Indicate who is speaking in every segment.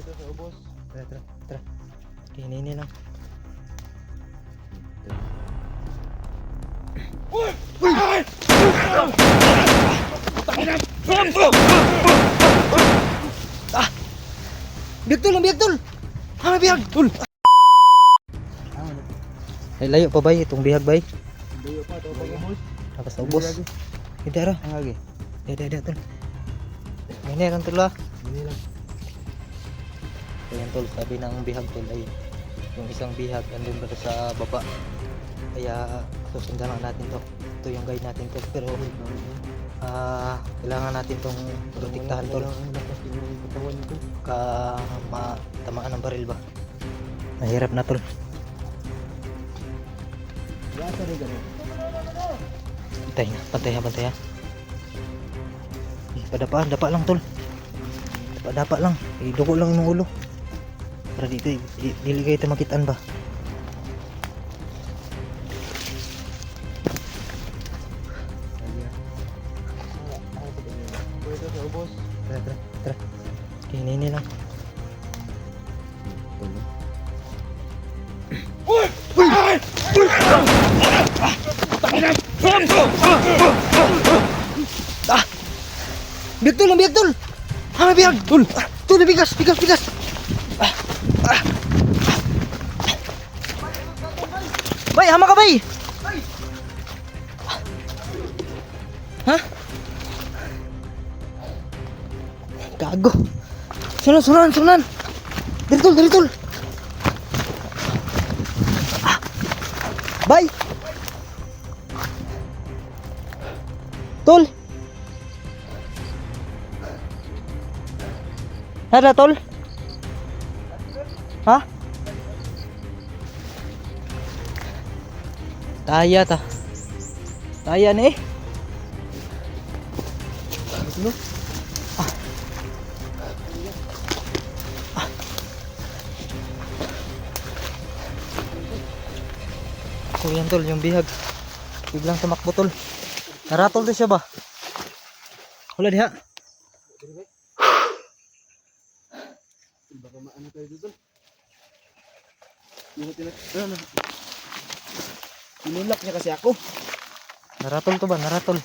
Speaker 1: Ito sa ubos.
Speaker 2: Tara. Kinini lang. Biag tol! Hama biag tol! Ay layo pa bay itong bihag bay.
Speaker 1: Layo pa ito pag ubos.
Speaker 2: Tapos sa ubos. Hindi ara.
Speaker 1: Ang lagi.
Speaker 2: Dada tol. Ini kan tol lah.
Speaker 1: Hindi lang.
Speaker 2: Ayan tol, sabi ng bihag tol ay yung isang bihag andun ba sa baba. Kaya susundan lang natin to. Ito yung guide natin tol. Pero kailangan natin tong protektahan tol. Tamaan ng baril ba. Mahirap na tol.
Speaker 1: Yata rin ganun.
Speaker 2: Pantay ha. Dapa lang tol. Dapa lang. Dugo lang yung ulo. Para dito dili kayo makitaan ba.
Speaker 1: Ito sa ubos.
Speaker 2: Tara. Kinini lang. Biag tol! Hama biag tol! Tol bigas! Bay, hama ka bay! Ha? Gago! Sunan! Dari tol! Bay! Tol! Ada tol? Ha? Taya nih.
Speaker 1: Ano?
Speaker 2: So yan tol, yung bihag biglang tumakbo tol. Naratol din siya ba? Wala diha.
Speaker 1: Baka maano tayo dito. Tinulak niya kasi ako.
Speaker 2: Naratol to ba? Naratol.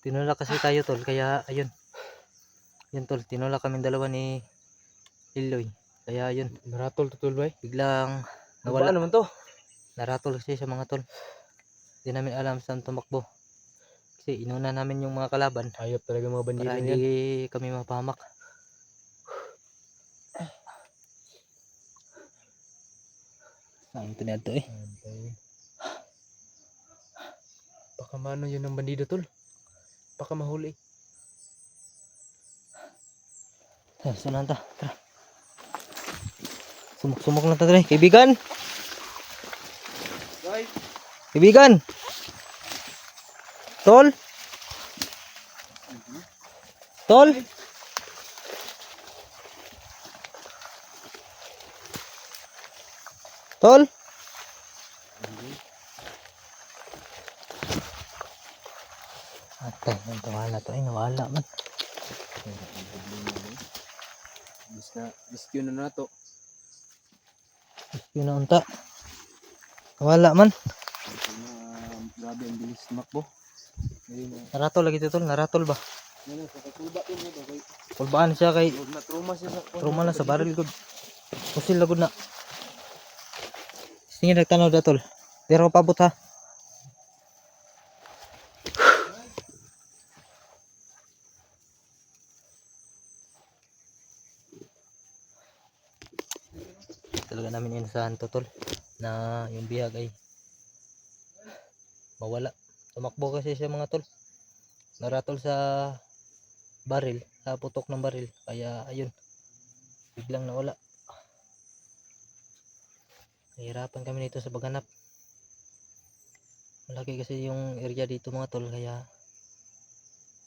Speaker 2: Tinulak kasi tayo tol, kaya ayun. Yun tol, tinulak kami dalawa ni Iloy. Kaya ayun,
Speaker 1: Naratol to tol bay.
Speaker 2: biglang
Speaker 1: Nawala
Speaker 2: nawala.
Speaker 1: naman to.
Speaker 2: Naratol kasi sa mga tol. Hindi namin alam saan tumakbo. Kasi inuna namin yung mga kalaban
Speaker 1: Hayop talaga mga bandila
Speaker 2: para
Speaker 1: niyan.
Speaker 2: hindi kami mapahamak. Saan ito na ito eh?
Speaker 1: Baka mano yun ng bandido tol. Baka mahuli.
Speaker 2: Saan ta? Tara. Sumok lang ta dre. Kaibigan!
Speaker 1: Guys,
Speaker 2: Kaibigan! Tol! Tol! Tol! Atay, nawala to. Ay, nawala man.
Speaker 1: rescue na nato.
Speaker 2: Yun na unta. Nawala man.
Speaker 1: Grabe ang bilis tumakbo.
Speaker 2: Naratol lagi ito tol. Naratol ba?
Speaker 1: Kakatulba yun mo ba?
Speaker 2: Kulbaan siya kay
Speaker 1: Na-trauma siya sa
Speaker 2: trauma na sa baril gud. Usil lagod na. Sige nagtanaw da tol. Dira ko pabot ha. Talaga namin inasahan to tol na yung bihag ay mawala. Tumakbo kasi siya mga tol. Naratol sa baril, sa putok ng baril. Kaya ayun, biglang nawala. Nahirapan kami nito sa paghanap. Malaki kasi yung area dito mga tol, kaya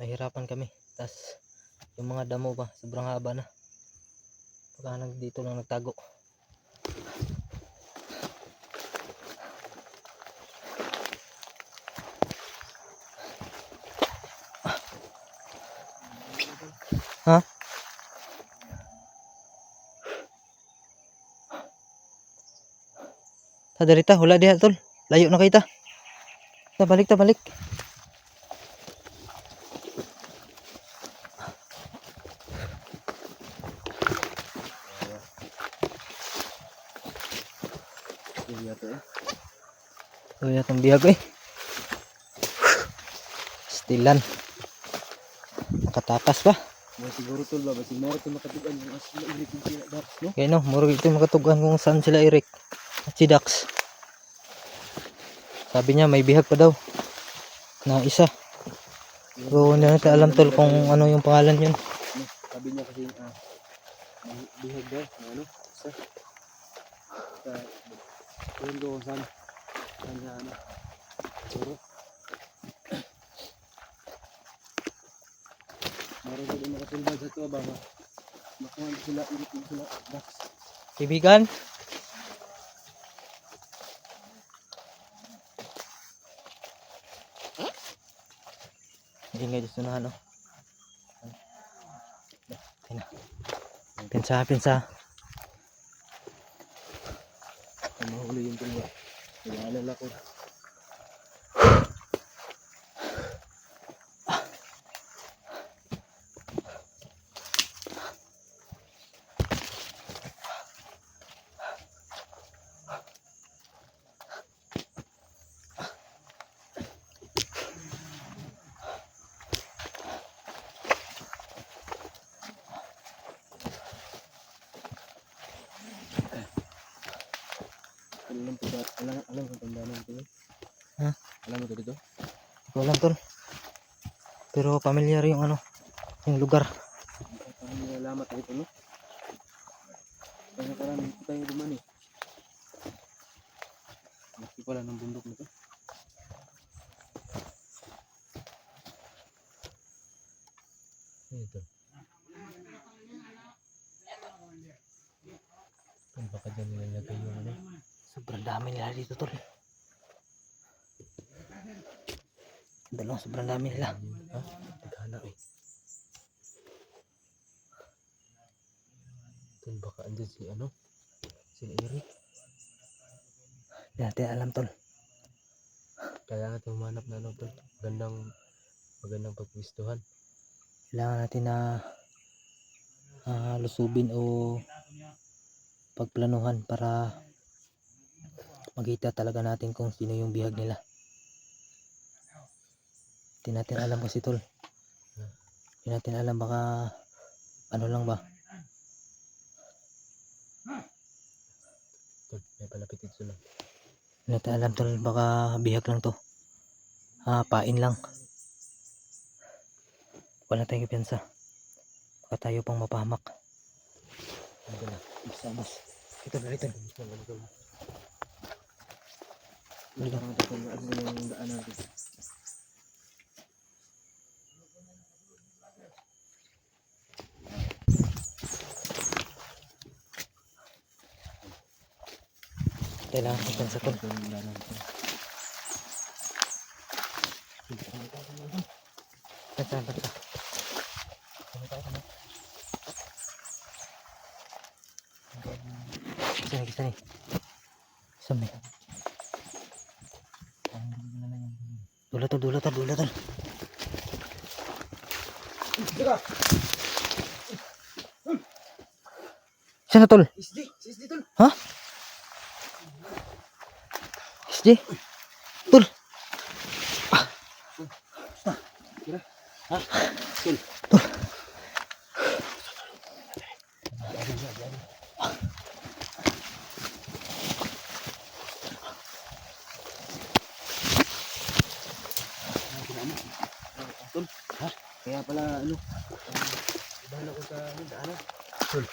Speaker 2: nahirapan kami. Tas yung mga damo ba, sobrang haba na. Baka dito lang nagtago. Ha? Ta dari ta, wala diha tol. Layo na kita. Ta balik ta balik. Kaya itong bihag eh. Stilan. Nakatakas pa.
Speaker 1: Siguro tol ba, si Moro tol makatugan yung asila irik yung sila dax, no?
Speaker 2: Kaya no, murag ito makatugan kung saan sila Eric at si Dax. Sabi niya may bihag pa daw na isa. Pero hindi natin alam tol kung ano yung pangalan yun.
Speaker 1: Sabi niya kasi may bihag daw, na ano, isa. Yun ko kung saan niya ano, siguro. Moro tol yung makatulbad sa ito ba, makuha sila irik yung sila dax.
Speaker 2: Kaibigan, ingay dito na ano. Pinsa, pinsa.
Speaker 1: Mahuli yung tulba. Nag-aalala ko. Alam ko tandaan ito.
Speaker 2: Ha?
Speaker 1: Alam mo ito dito?
Speaker 2: Hindi ko alam tol. Pero familiar yung ano, yung lugar.
Speaker 1: Parang nilalamat na ito, no? Kaya parang ito tayo duman eh. Laki pala ng bundok nito. Ito. Baka dyan nilalagay yung ano.
Speaker 2: Sobrang dami nila dito tol. Dalawang sobrang dami nila.
Speaker 1: Ha? Taghala eh. Tol, baka andyan si ano? Si Eric.
Speaker 2: Hindi natin alam tol.
Speaker 1: Kaya natin humanap na ano tol. Magandang pagpistuhan.
Speaker 2: Kailangan natin na lusubin o pagplanuhan para makita talaga natin kung sino yung bihag nila. Hindi natin alam kasi tol. Hindi natin alam, baka ano lang ba.
Speaker 1: Tol, may palapit ito na.
Speaker 2: Hindi natin alam tol, baka bihag lang to. Pain lang. Wala tayong piyansa. Baka tayo pang mapahamak.
Speaker 1: Ito na.
Speaker 2: Mas. Ito na ito.
Speaker 1: Parang ito tol, ano yung daan natin.
Speaker 2: Kailangan ng piyansa tol.
Speaker 1: Ito yung daan natin.
Speaker 2: Piyansa. Isa ni. Saan eh? Dula tol. Saan na tol?
Speaker 1: SJ tol.
Speaker 2: Ha? SJ? Tol.
Speaker 1: Ha? Tol. Tol. Ha? Kaya pala ano? Bahala ko sa daanan. Tol.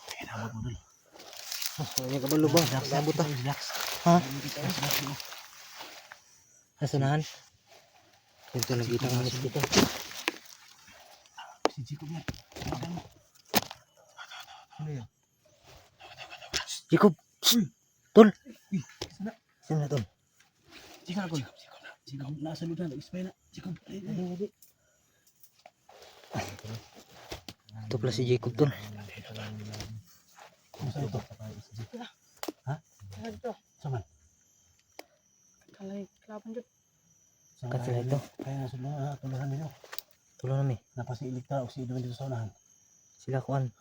Speaker 1: Kinamot mo tol.
Speaker 2: May kabalo ba? Labot ah. Ha? Nasunahan? Ito nakita ng miss dito.
Speaker 1: Si Jacob yan. Ano yan?
Speaker 2: Jacob! Tol!
Speaker 1: Sana.
Speaker 2: Saan na tol?
Speaker 1: Jacob. Jacob. Nasa ludan. Nag-spy na. Jacob.
Speaker 2: Hindi. Ito pala si Jacob tol.
Speaker 1: Kumusta ito? Ha?
Speaker 3: Ito.
Speaker 1: Saman?
Speaker 3: Kalay, kelapan jud.
Speaker 2: Kan sila ito.
Speaker 1: Kaya nasa tuluhan ninyo.
Speaker 2: Tulong nami.
Speaker 1: Napasiilig ta o si Edwin dito sa unahan.
Speaker 2: Sila kuan.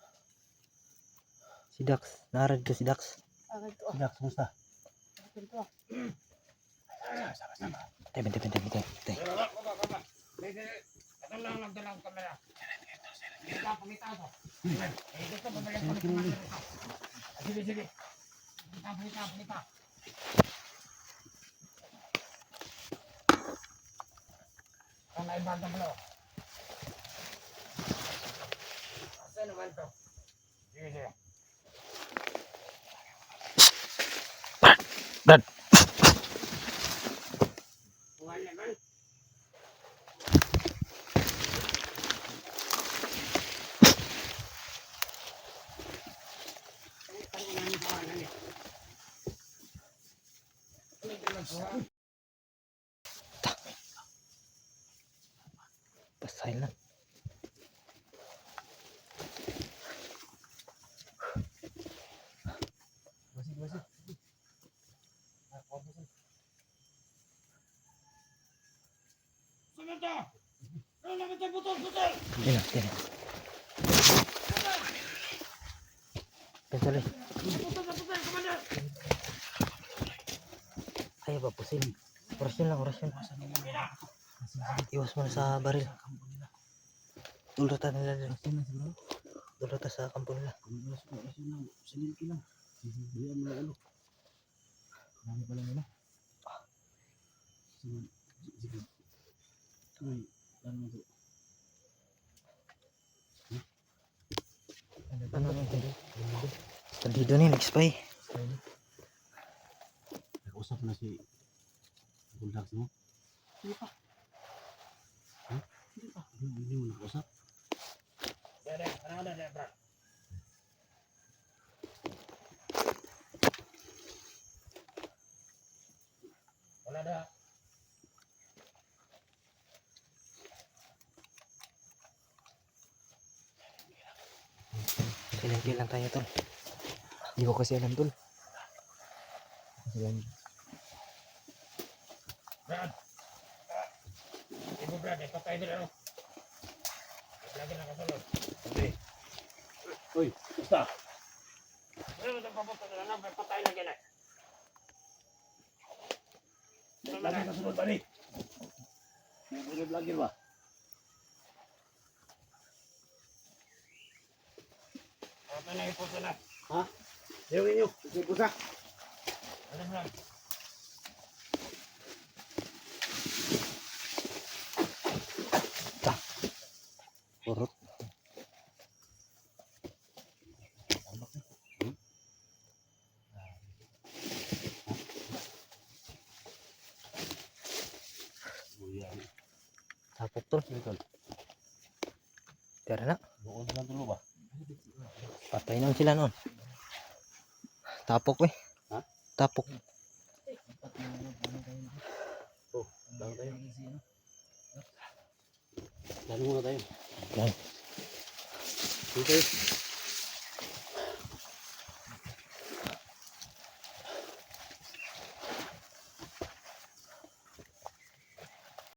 Speaker 2: Si Dax. Narad ko si Dax.
Speaker 3: Akin to.
Speaker 1: Si Dax, kumusta?
Speaker 3: Akin to.
Speaker 1: Sama-sama.
Speaker 2: Tay. Brad. Pasahin lang.
Speaker 1: Masih.
Speaker 2: Yan na. Pensali. Ayaw ba pusin? Orasyon lang. Iwas mo na sa baril. Dulrata nila din. Dulrata sa kampo nila.
Speaker 1: Silenti lang. Diyan mo ano. Marami pala nila. Sige. Uy, ano to?
Speaker 2: Ano ito? Bandido ni nag-spy.
Speaker 1: Nag-usap na si Buldax mo?
Speaker 3: Hindi pa.
Speaker 1: Hindi mo nag-usap?
Speaker 4: Wala na.
Speaker 2: Silenti lang tayo tol.
Speaker 1: Hindi ko kasi alam tol.
Speaker 4: Brad. Ibu Brad, ito tayo din ano. Lagi nakasunod. Okay.
Speaker 1: Uy, basta.
Speaker 4: Ano ito papunta na lang, may patay na gano'n.
Speaker 1: Lagi kasunod ba ni? Sunod lagi ba?
Speaker 4: Ito na ipuso na.
Speaker 1: Ha? Yung inyo, pusa.
Speaker 4: Ano Brad?
Speaker 2: Urot. Tapok tol. Tara na.
Speaker 1: Bukas lang tulo ba?
Speaker 2: Patay na sila noon. Tapok eh.
Speaker 1: Ha?
Speaker 2: Tapok.
Speaker 1: Oh, lang tayo. Lalo muna tayo.
Speaker 2: Yan.
Speaker 1: Dito.